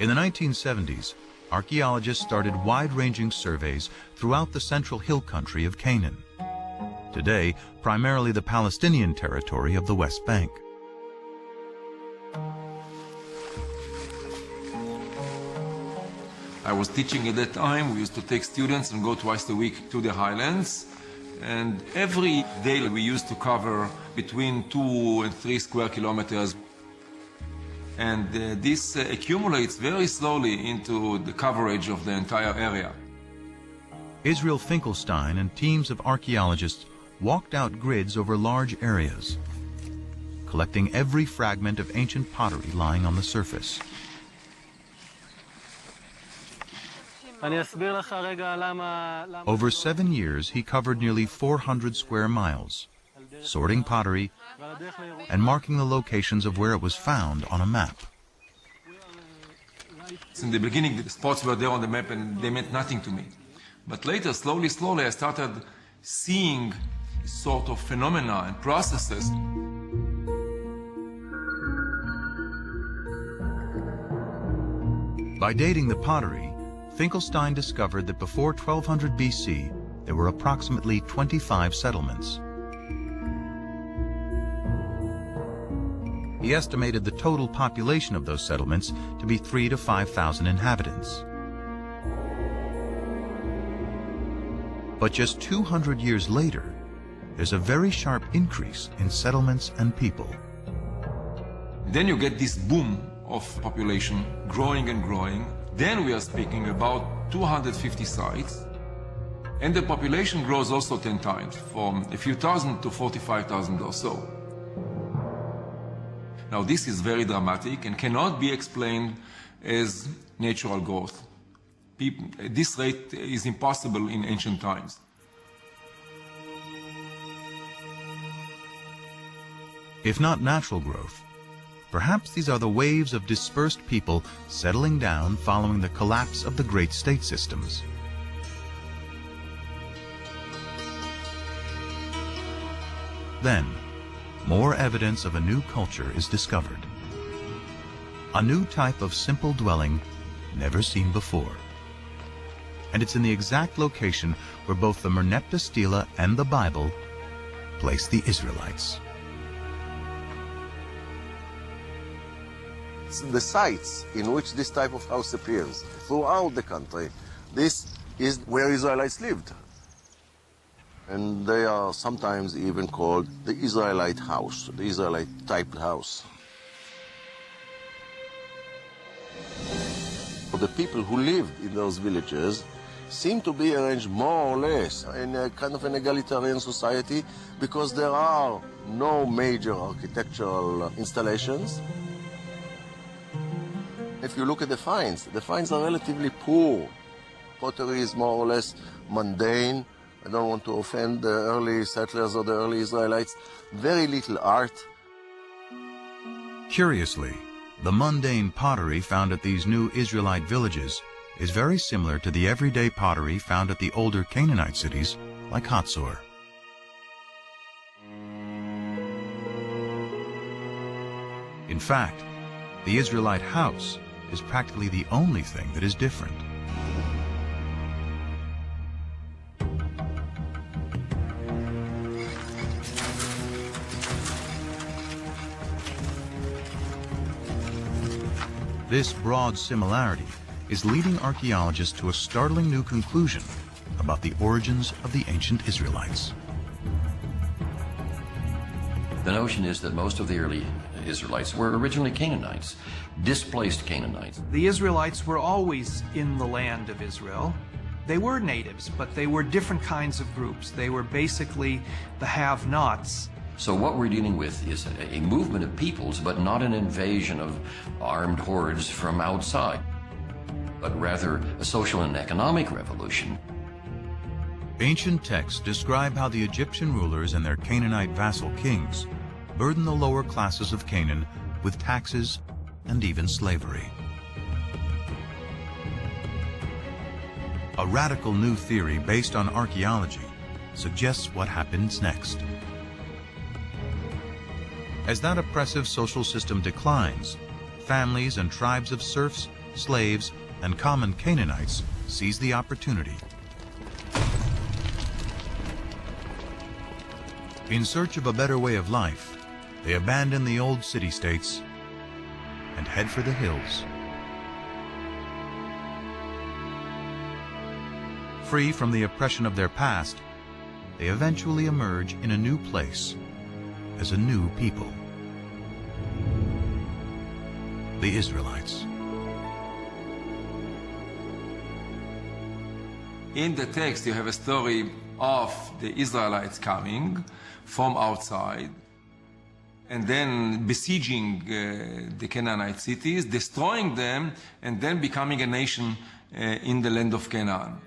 In the 1970s, archaeologists started wide-ranging surveys throughout the central hill country of Canaan. Today, primarily the Palestinian territory of the West Bank. I was teaching at that time. We used to take students and go twice a week to the highlands. And every day we used to cover between 2 and 3 square kilometers. And this accumulates very slowly into the coverage of the entire area. Israel Finkelstein and teams of archaeologists walked out grids over large areas, collecting every fragment of ancient pottery lying on the surface. Over 7 years, he covered nearly 400 square miles, sorting pottery and marking the locations of where it was found on a map. In the beginning, the spots were there on the map and they meant nothing to me. But later, slowly, I started seeing sort of phenomena and processes. By dating the pottery, Finkelstein discovered that before 1200 BC, there were approximately 25 settlements. He estimated the total population of those settlements to be 3,000 to 5,000 inhabitants. But just 200 years later, there's a very sharp increase in settlements and people. Then you get this boom of population, growing and growing. Then we are speaking about 250 sites. And the population grows also 10 times, from a few thousand to 45,000 or so. Now this is very dramatic and cannot be explained as natural growth. This rate is impossible in ancient times. If not natural growth, perhaps these are the waves of dispersed people settling down following the collapse of the great state systems. Then, more evidence of a new culture is discovered. A new type of simple dwelling never seen before. And it's in the exact location where both the Merneptah Stela and the Bible place the Israelites. The sites in which this type of house appears throughout the country, this is where Israelites lived. And they are sometimes even called the Israelite house, the Israelite type house. The people who lived in those villages seem to be arranged more or less in a kind of an egalitarian society because there are no major architectural installations. If you look at the finds are relatively poor. Pottery is more or less mundane. I don't want to offend the early settlers or the early Israelites. Very little art. Curiously, the mundane pottery found at these new Israelite villages is very similar to the everyday pottery found at the older Canaanite cities like Hatzor. In fact, the Israelite house is practically the only thing that is different. This broad similarity is leading archaeologists to a startling new conclusion about the origins of the ancient Israelites. The notion is that most of the early Israelites were originally Canaanites, displaced Canaanites. The Israelites were always in the land of Israel. They were natives, but they were different kinds of groups. They were basically the have-nots. So what we're dealing with is a movement of peoples, but not an invasion of armed hordes from outside, but rather a social and economic revolution. Ancient texts describe how the Egyptian rulers and their Canaanite vassal kings burdened the lower classes of Canaan with taxes and even slavery. A radical new theory based on archaeology suggests what happens next. As that oppressive social system declines, families and tribes of serfs slaves, and common Canaanites seized the opportunity. In search of a better way of life, they abandon the old city-states and head for the hills. Free from the oppression of their past, they eventually emerge in a new place as a new people. The Israelites. In the text, you have a story of the Israelites coming from outside and then besieging the Canaanite cities, destroying them, and then becoming a nation in the land of Canaan.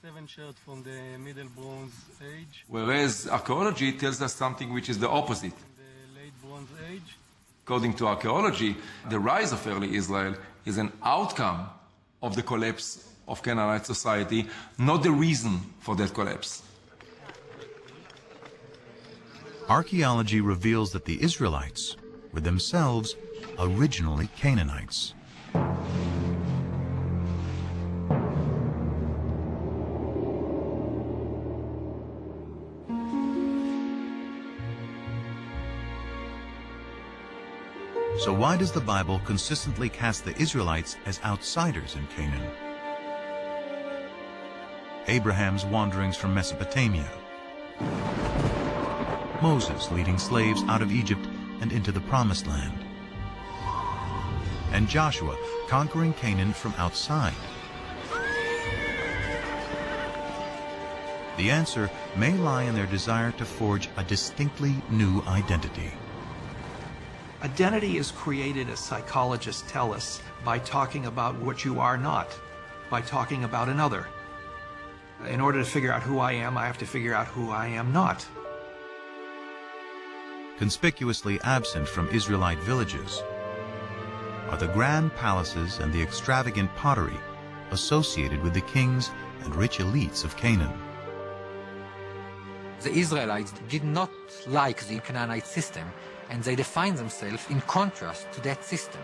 7 shirts from the Middle Bronze Age. Whereas archaeology tells us something which is the opposite. The Late Bronze Age. According to archaeology, the rise of early Israel is an outcome of the collapse of Canaanite society, not the reason for that collapse. Archaeology reveals that the Israelites were themselves originally Canaanites. So why does the Bible consistently cast the Israelites as outsiders in Canaan? Abraham's wanderings from Mesopotamia, Moses leading slaves out of Egypt and into the Promised Land, and Joshua conquering Canaan from outside. The answer may lie in their desire to forge a distinctly new identity. Identity is created, as psychologists tell us, by talking about what you are not, by talking about another. In order to figure out who I am, I have to figure out who I am not. Conspicuously absent from Israelite villages are the grand palaces and the extravagant pottery associated with the kings and rich elites of Canaan. The Israelites did not like the Canaanite system, and they defined themselves in contrast to that system.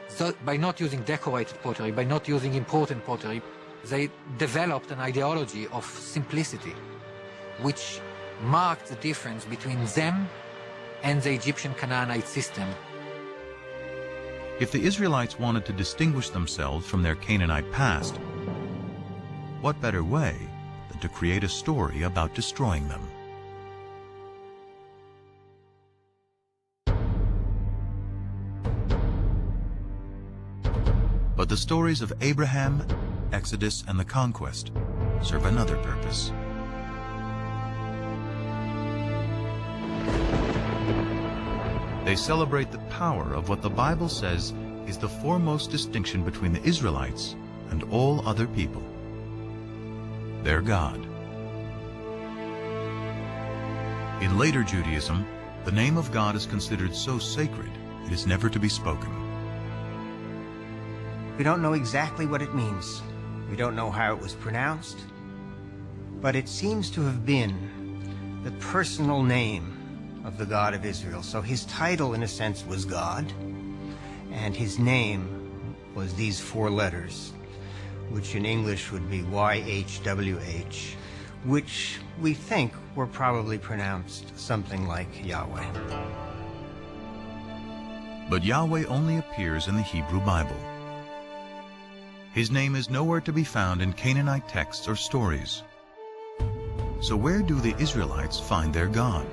So by not using decorated pottery, by not using important pottery, they developed an ideology of simplicity, which marked the difference between them and the Egyptian Canaanite system. If the Israelites wanted to distinguish themselves from their Canaanite past, what better way than to create a story about destroying them? But the stories of Abraham, Exodus, and the conquest serve another purpose. They celebrate the power of what the Bible says is the foremost distinction between the Israelites and all other people: their God. In later Judaism, the name of God is considered so sacred it is never to be spoken. We don't know exactly what it means. We don't know how it was pronounced, but it seems to have been the personal name of the God of Israel. So his title, in a sense, was God, and his name was these 4 letters, which in English would be YHWH, which we think were probably pronounced something like Yahweh. But Yahweh only appears in the Hebrew Bible. His name is nowhere to be found in Canaanite texts or stories. So where do the Israelites find their God?